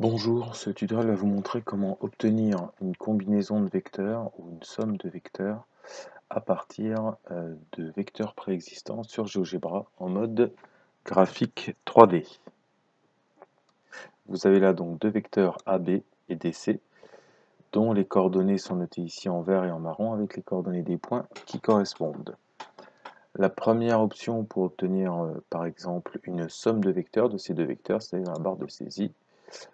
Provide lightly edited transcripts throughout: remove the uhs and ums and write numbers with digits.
Bonjour, ce tutoriel va vous montrer comment obtenir une combinaison de vecteurs ou une somme de vecteurs à partir de vecteurs préexistants sur GeoGebra en mode graphique 3D. Vous avez là donc deux vecteurs AB et DC dont les coordonnées sont notées ici en vert et en marron avec les coordonnées des points qui correspondent. La première option pour obtenir par exemple une somme de vecteurs de ces deux vecteurs, c'est dans la barre de saisie.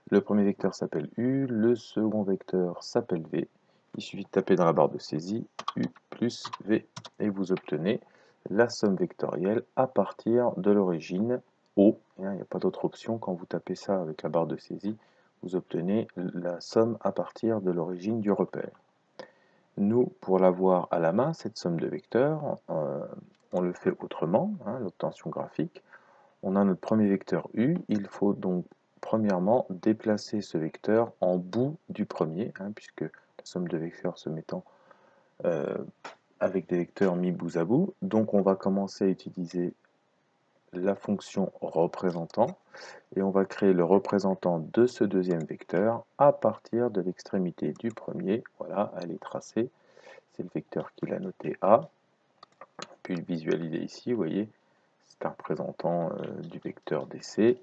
Le premier vecteur s'appelle U, le second vecteur s'appelle V. Il suffit de taper dans la barre de saisie U plus V et vous obtenez la somme vectorielle à partir de l'origine O. Il n'y a pas d'autre option. Quand vous tapez ça avec la barre de saisie, vous obtenez la somme à partir de l'origine du repère. Nous, pour l'avoir à la main, cette somme de vecteurs, on le fait autrement, l'obtention graphique. On a notre premier vecteur U, il faut donc premièrement déplacer ce vecteur en bout du premier, puisque la somme de vecteurs se mettant avec des vecteurs mis bout à bout. Donc on va commencer à utiliser la fonction représentant, et on va créer le représentant de ce deuxième vecteur à partir de l'extrémité du premier. Voilà, elle est tracée, c'est le vecteur qu'il a noté A. On peut le visualiser ici, vous voyez, c'est un représentant du vecteur DC.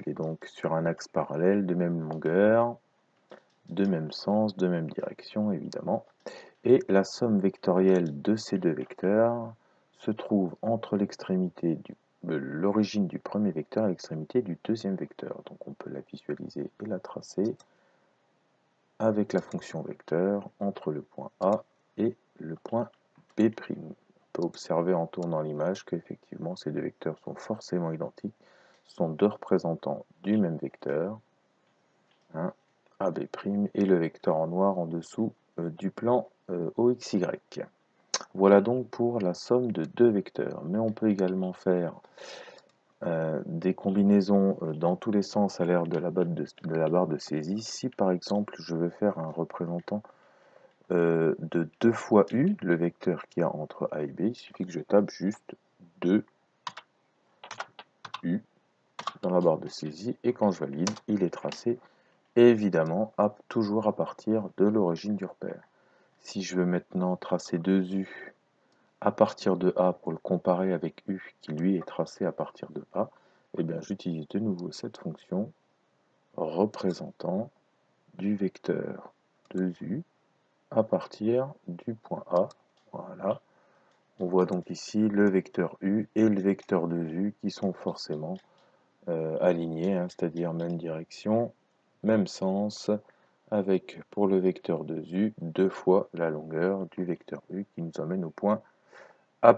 Il est donc sur un axe parallèle de même longueur, de même sens, de même direction évidemment. Et la somme vectorielle de ces deux vecteurs se trouve entre l'extrémité l'origine du premier vecteur et l'extrémité du deuxième vecteur. Donc on peut la visualiser et la tracer avec la fonction vecteur entre le point A et le point B'. On peut observer en tournant l'image qu'effectivement ces deux vecteurs sont forcément identiques, sont deux représentants du même vecteur, AB' et le vecteur en noir en dessous du plan OXY. Voilà donc pour la somme de deux vecteurs, mais on peut également faire des combinaisons dans tous les sens à l'aide de la barre de saisie. Si par exemple je veux faire un représentant de 2 fois U, le vecteur qu'il y a entre A et B, il suffit que je tape juste 2U dans la barre de saisie, et quand je valide, il est tracé, et évidemment toujours à partir de l'origine du repère. Si je veux maintenant tracer 2U à partir de A pour le comparer avec U qui lui est tracé à partir de A, eh bien j'utilise de nouveau cette fonction représentant du vecteur 2U à partir du point A. Voilà. On voit donc ici le vecteur U et le vecteur 2U qui sont forcément alignés, c'est-à-dire même direction, même sens, avec pour le vecteur 2U, deux fois la longueur du vecteur U qui nous emmène au point A'.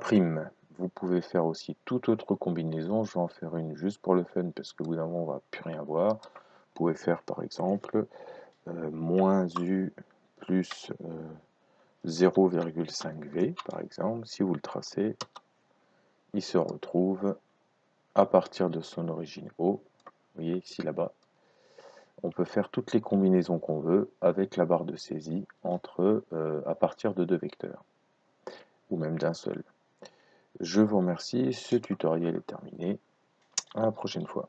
Vous pouvez faire aussi toute autre combinaison, je vais en faire une juste pour le fun parce que au bout d'un moment on va plus rien voir. Vous pouvez faire par exemple moins U plus 0,5V par exemple. Si vous le tracez, il se retrouve à partir de son origine O. Vous voyez ici là-bas. On peut faire toutes les combinaisons qu'on veut avec la barre de saisie à partir de deux vecteurs, ou même d'un seul. Je vous remercie, ce tutoriel est terminé. À la prochaine fois.